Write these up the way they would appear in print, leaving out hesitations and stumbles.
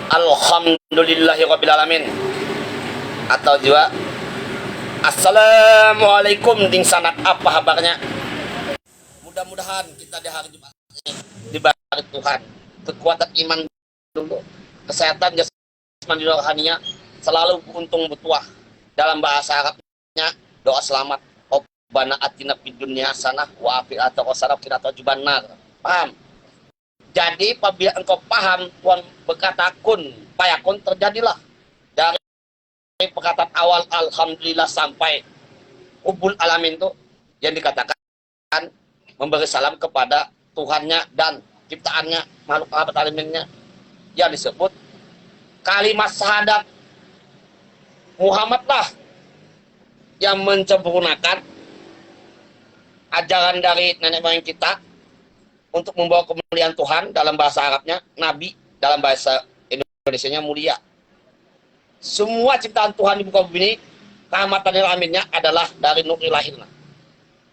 Alhamdulillahirabbil alamin. Atau juga Assalamualaikum ding sanak apa kabarnya? Mudah-mudahan kita di hari Jumat ini diberkati Tuhan kekuatan iman dulu, kesehatan jasmani rohaninya selalu untung bertuah. Dalam bahasa Arabnya doa selamat, Rabbana atina fid dunya hasanah wa fil akhirati hasanah wa qina adzabannar. Paham? Jadi apabila engkau paham, Tuhan berkata kun fayakun, terjadilah. Dari perkataan awal alhamdulillah sampai ubul alamin itu yang dikatakan memberi salam kepada Tuhannya dan ciptaannya, makhluk alaminnya, yang disebut kalimat syahadat. Muhammadlah yang menyempurnakan ajaran dari nenek moyang kita untuk membawa kemuliaan Tuhan. Dalam bahasa Arabnya Nabi, dalam bahasa Indonesianya mulia. Semua ciptaan Tuhan di muka bumi, rahmatan lil alaminnya adalah dari nur ilahirna.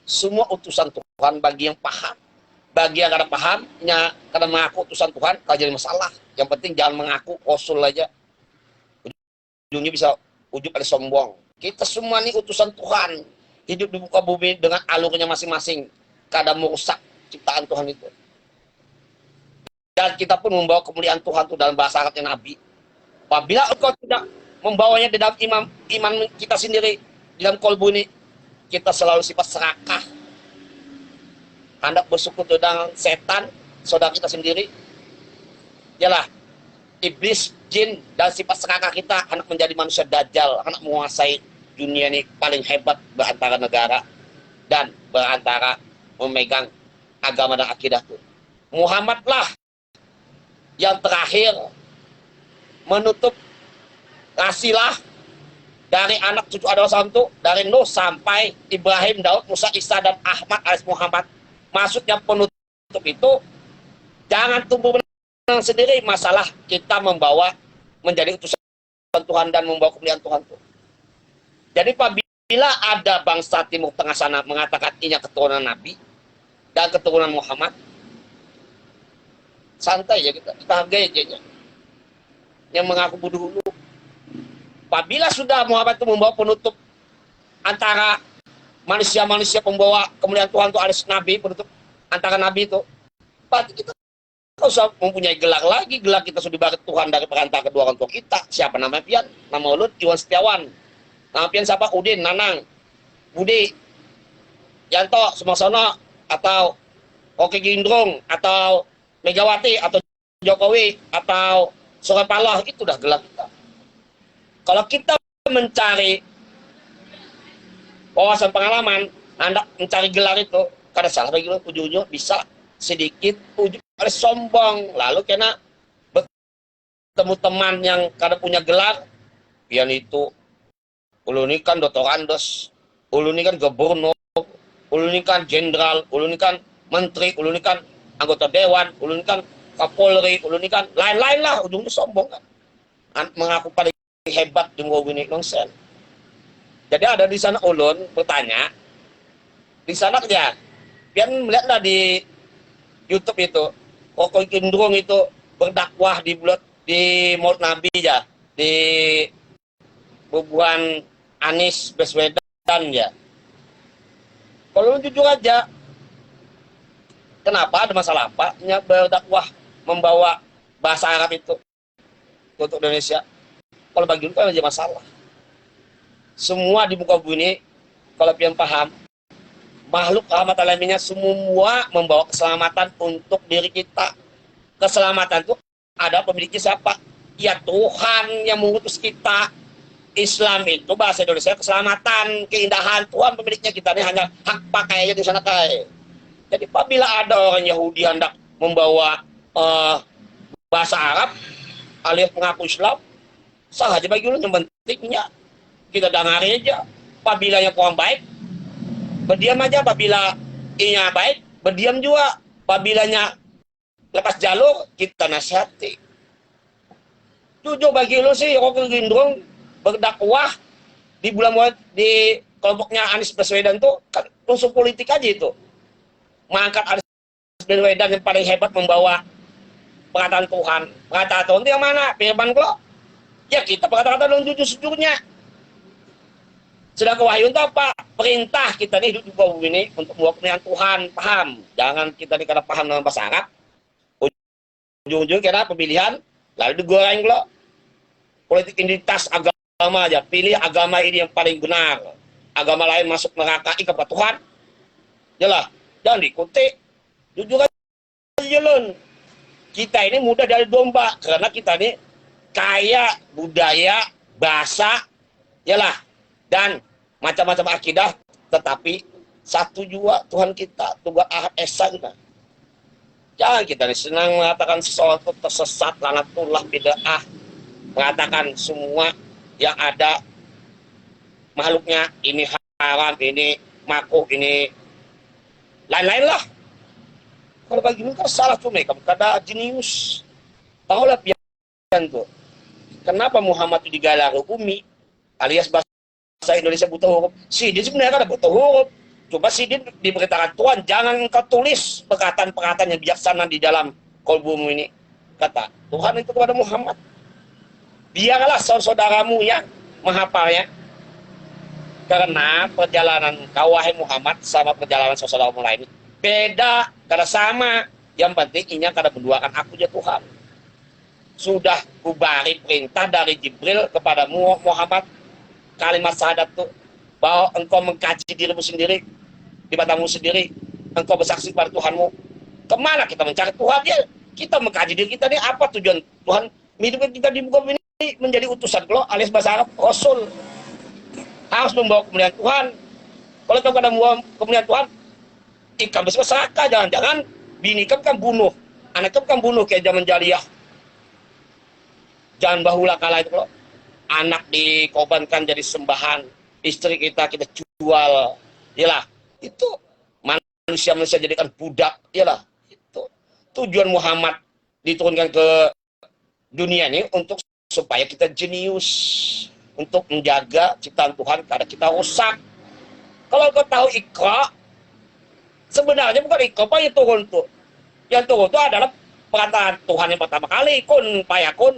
Semua utusan Tuhan bagi yang paham. Bagi yang kada pahamnya, karena mengaku utusan Tuhan, kalau jadi masalah. Yang penting jangan mengaku Rasul aja. Ujungnya bisa ujub ada sombong. Kita semua ini utusan Tuhan, hidup di muka bumi dengan alurnya masing-masing, kada merusak ciptaan Tuhan itu. Dan kita pun membawa kemuliaan Tuhan itu dalam bahasa Arabnya Nabi. Apabila engkau tidak membawanya di dalam iman kita sendiri, di dalam kolbu ini, kita selalu sifat serakah, hendak bersekutu dengan setan, saudara kita sendiri. Yalah, iblis, jin, dan sifat serakah kita hendak menjadi manusia dajjal, hendak menguasai dunia ini paling hebat berantara negara dan berantara memegang agama dan akidah itu. Muhammadlah yang terakhir menutup kasilah dari anak cucu Adam itu, dari Nuh sampai Ibrahim, Daud, Musa, Isa, dan Ahmad alias Muhammad. Maksudnya penutup itu jangan tumbuh benang sendiri, masalah kita membawa menjadi utusan Tuhan dan membawa kemuliaan Tuhan itu. Jadi apabila ada bangsa Timur Tengah sana mengatakan ini keturunan Nabi dan keturunan Muhammad, santai ya, kita hargai aja yang mengaku dulu. Apabila sudah Muhammad itu membawa penutup antara manusia-manusia pembawa kemuliaan Tuhan itu alias Nabi, penutup antara Nabi itu, berarti kita tidak usah mempunyai gelar lagi. Gelar kita sudah diberi Tuhan dari perantara kedua orang tua kita. Siapa namanya pian? Nama Ulun Iwan Setiawan. Nama pian siapa? Udin, Nanang, Budi, Yanto, Sumarsono, atau Oke Gindrung, atau Megawati, atau Jokowi, atau Surya Paloh. Itu udah gelar kita. Kalau kita mencari wawasan pengalaman, Anda mencari gelar itu, kada salah bagi ujung-ujung bisa sedikit ujung oleh sombong. Lalu kena bertemu teman yang kada punya gelar, pian itu, ulu ini kan Dr. Andos, ulu ini kan gubernur, ulu ini kan jenderal, ulu ini kan menteri, ulu ini kan anggota dewan, ulu ini kan Kapolri, ulu ini kan lain-lain lah, ujungnya sombong kan. Mengaku pada hebat di muka bumi nongsen. Jadi ada di sana ulun bertanya, di sana dia, pian melihatlah di YouTube itu, Koko Kindrung itu berdakwah di Maulid Nabi ya, di bubuhan Anies Baswedan ya. Kalau jujur aja, kenapa ada masalah apa? Berdakwah membawa bahasa Arab itu untuk Indonesia. Kalau bagi lu kan aja masalah. Semua di muka bumi ini, kalau pian paham, makhluk rahmat alaminnya semua membawa keselamatan untuk diri kita. Keselamatan itu ada pemiliknya siapa? Ya Tuhan yang mengutus kita. Islam itu bahasa Indonesia keselamatan, keindahan. Tuhan pemiliknya, kita ini hanya hak pakai aja di sana kai. Jadi apabila ada orang Yahudi hendak membawa bahasa Arab alias mengaku Islam, sah aja bagi lu, yang pentingnya kita dengari aja. Apabila yang kurang baik, berdiam aja. Apabila inya baik, berdiam juga. Apabilanya lepas jalur, kita nasihati. Jujur bagi lu sih, Rocky Gerindra berdakwah di bulan di kelompoknya Anies Baswedan tuh kan unsur politik aja itu. Mengangkat Anies Baswedan yang paling hebat membawa perkataan Tuhan. Perkataan Tuhan itu yang mana? Firman kok. Ya kita berkata-kata dengan jujur-jujurnya. Sedangkan wahyu itu apa? Perintah kita nih hidup di bumi ini untuk membawa kemuliaan Tuhan. Paham? Jangan kita nih karena paham dalam bahasa Arab. Ujung-ujung kira pemilihan, lalu digoreng lo. Politik identitas agama aja. Pilih agama ini yang paling benar. Agama lain masuk neraka kepada Tuhan. Jelas. Jangan diikuti. Jujur aja jalan. Kita ini mudah dari domba. Karena kita ini kaya budaya, bahasa, yalah, dan macam-macam akidah, tetapi satu jua Tuhan kita, Tuhan Ahad Esa kita. Jangan kita nih senang mengatakan sesuatu tersesat, lanatullah, bid'ah, mengatakan semua yang ada makhluknya ini haram, ini makruh, ini lain-lain lah. Kalau bagi mereka salah tuh mereka, kada jenius. Tahulah pian tuh. Kenapa Muhammad itu digalar Umi alias bahasa Indonesia buta huruf? Sidin sebenarnya ada buta huruf. Coba Sidin diberitakan Tuhan, jangan engkau tulis perkataan-perkataan yang bijaksana di dalam kolbumu ini. Kata Tuhan itu kepada Muhammad. Biarlah saudaramu yang menghafalnya. Karena perjalanan kau wahai Muhammad sama perjalanan saudaramu lain beda, karena sama. Yang penting ini karena menduakan aku ya Tuhan. Sudah kubari perintah dari Jibril kepada Muhammad, kalimat syahadat itu, bahwa engkau mengkaji dirimu sendiri, di matamu sendiri, engkau bersaksi kepada Tuhanmu. Kemana kita mencari Tuhan? Ya, kita mengkaji diri kita ini apa tujuan Tuhan menghidupkan kita di muka ini menjadi utusan kalau alias bahasa Arab Rasul. Harus membawa kemuliaan Tuhan. Kalau kau kada membawa kemuliaan Tuhan, ikan besar serakah, jangan-jangan bini kan bunuh, anak kan bunuh kayak zaman jahiliyah. Jangan bahula kalah itu kalau anak dikorbankan jadi sembahan, istri kita jual, iyalah itu manusia jadikan budak, iyalah itu tujuan Muhammad diturunkan ke dunia ini untuk supaya kita jenius, untuk menjaga ciptaan Tuhan karena kita rusak. Kalau kau tahu Iqra, sebenarnya bukan Iqra yang turun tuh, yang turun itu adalah perkataan Tuhan yang pertama kali, kun payakun.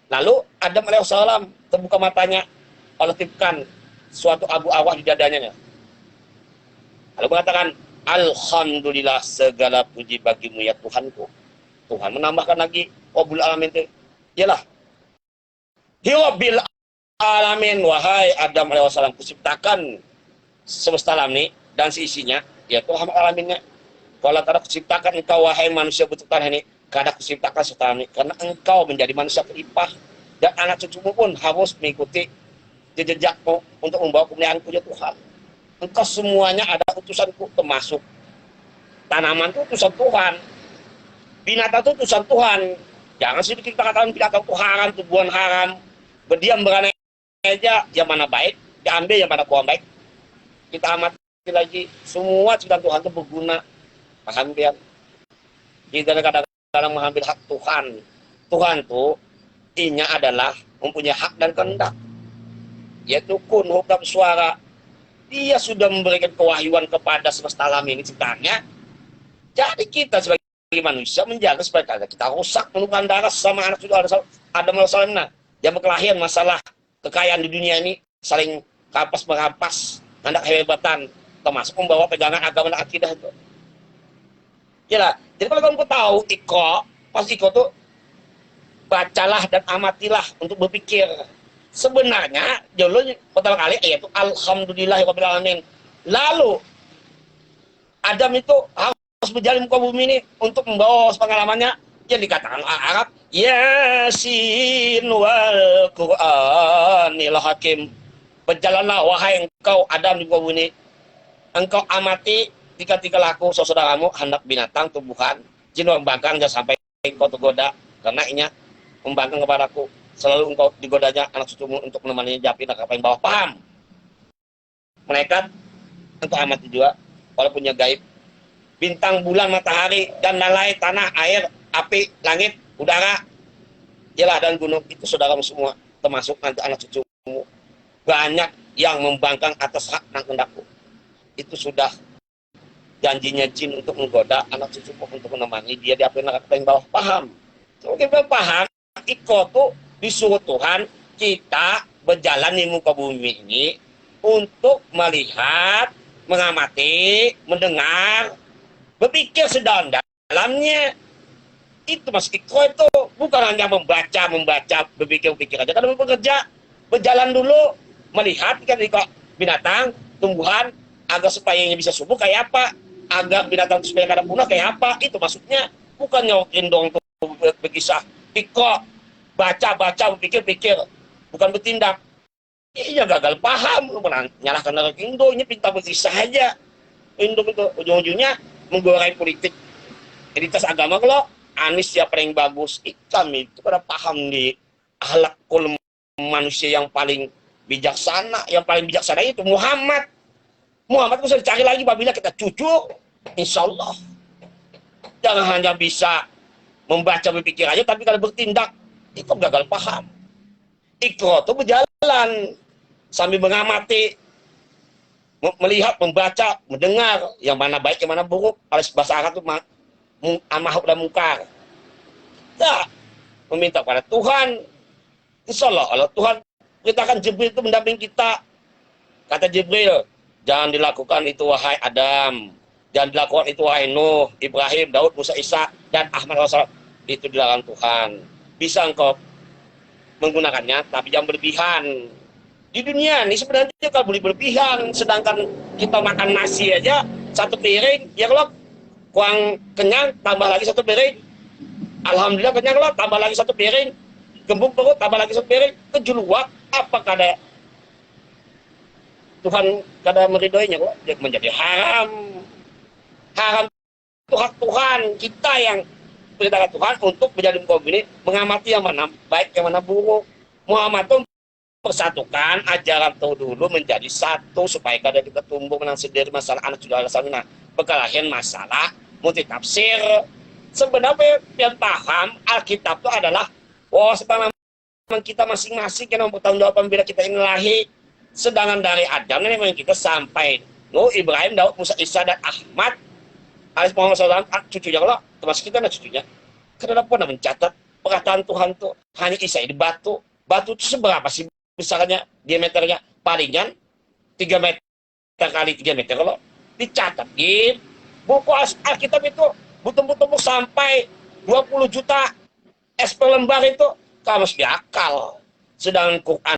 Lalu Adam alaihissalam terbuka matanya, Allah titipkan suatu abu arwah di dadanya. Lalu mengatakan, Alhamdulillah segala puji bagimu ya Tuhanku. Tuhan menambahkan lagi, Rabbul Alamin itu, ialah, Rabbil Alamin, wahai Adam alaihissalam, kuciptakan semesta alam ini dan seisinya, ya Tuhan Alaminnya. Kalau tidak kuciptakan engkau wahai manusia bentukan ini, kada kuciptakan serta ini, karena engkau menjadi manusia berlimpah dan anak cucumu pun harus mengikuti jejakmu untuk membawa kemuliaanku ya Tuhan. Engkau semuanya ada utusanku, termasuk tanaman itu utusan Tuhan, binatang itu utusan Tuhan. Jangan sedikit kita katakan binatang itu haram, tumbuhan haram, berdiam beranai aja, yang mana baik diambil, yang mana kurang baik kita amati lagi. Semua ciptaan Tuhan itu berguna. Paham biar kita kadang-kadang mengambil hak Tuhan. Tuhan tuh inya adalah mempunyai hak dan kehendak, yaitu kun hukam suara. Dia sudah memberikan kewahyuan kepada semesta alam ini ciptaannya. Jadi kita sebagai manusia menjaga supaya kita rusak menumpahkan darah sama anak cucu Adam alaihissalam yang berkelahian masalah kekayaan di dunia ini, saling kapas merampas hendak kehebatan, termasuk membawa pegangan agama dan akidah itu. Yalah, jadi kalau kamu tahu Iqra, pas Iqra tuh bacalah dan amatilah untuk berpikir. Sebenarnya dulu pertama kali yaitu Alhamdulillahirabbil alamin. Lalu Adam itu harus berjalan muka bumi ini untuk membawa pengalamannya yang dikatakan Arab, Yasin wal Qur'anil Hakim. Berjalanlah wahai engkau Adam di muka bumi ini, engkau amati tiga laku saudaramu, hendak binatang, tumbuhan, jin membangkang, jangan sampai engkau tergoda, karena ini membangkang kepadaku. Selalu engkau digodanya anak cucumu untuk menemani japi dan apa yang bawah. Paham? Mereka engkau amati juga, walaupun yang gaib, bintang, bulan, matahari, dan lain-lain, tanah, air, api, langit, udara, ialah dan gunung, itu saudaramu semua, termasuk nanti anak cucumu. Banyak yang membangkang atas hak dan kehendakku. Itu sudah janjinya jin untuk menggoda anak cucuku, untuk menemani dia di api neraka yang bawah. Paham? Kita paham, iko tuh disuruh Tuhan kita berjalan di muka bumi ini untuk melihat, mengamati, mendengar, berpikir sedalam-dalamnya. Itu Mas Iko itu bukan hanya membaca, berpikir-pikir aja. Kalau bekerja, berjalan dulu, melihat kan kok binatang, tumbuhan, agar supaya ini bisa subur kayak apa, agar binatang itu supaya kada punah kayak apa. Itu maksudnya, bukan nyokin dong tuh berkisah. Iko baca, berpikir-pikir, bukan bertindak. Iya gagal paham, lu nyalahkan orang Indo, ini pintar berkisah aja. Indo itu ujung-ujungnya menggoreng politik identitas agama. Kalau Anies siapa yang bagus, kami itu pada paham di akhlakul manusia yang paling bijaksana. Yang paling bijaksana itu Muhammad. Muhammad bisa dicari lagi apabila kita jujur, insya Allah. Jangan hanya bisa membaca berpikir aja, tapi kalau bertindak itu gagal paham. Ikro itu berjalan sambil mengamati, melihat, membaca, mendengar yang mana baik, yang mana buruk. Alias bahasa Arab itu mahuk dan mungkar. Kita meminta pada Tuhan. Insya Allah, kalau Tuhan perintahkan Jibril itu mendamping kita. Kata Jibril, jangan dilakukan itu wahai Adam. Jangan dilakukan itu wahai Nuh, Ibrahim, Daud, Musa, Isa, dan Ahmad Rasul. Itu dilarang Tuhan. Bisa engkau menggunakannya, tapi jangan berlebihan. Di dunia ini sebenarnya kalau boleh berlebihan, sedangkan kita makan nasi aja satu piring, ya kalau kurang kenyang tambah lagi satu piring, alhamdulillah kenyang lah, tambah lagi satu piring, gembung perut tambah lagi satu piring, kejuluak. Apa kada Tuhan kada meridhoinya kok menjadi haram. Haram itu hak Tuhan, kita yang perintahkan Tuhan untuk menjadi kaum ini, mengamati yang mana baik, yang mana buruk. Muhammad itu persatukan ajaran itu dulu menjadi satu supaya kada kita tumbuh menang sendiri masalah anak sudah alasan perkelahian masalah multi tafsir. Sebenarnya yang paham Alkitab itu adalah sebenarnya kita masing-masing yang mempertanggungjawabkan bila kita ini lahir. Sedangkan dari Adam ini memang kita sampai Nuh, Ibrahim, Daud, Musa, Isa, dan Ahmad alias Muhammad SAW, cucunya kalau termasuk kita dan cucunya. Kenapa pernah mencatat perkataan Tuhan itu hanya Isa di batu. Batu itu seberapa sih besarnya, diameternya? Palingan 3 meter kali 3 meter. Kalau dicatat di buku Alkitab itu butuh-butuh sampai 20 juta es per lembar itu, kamu masuk di akal. Sedangkan Quran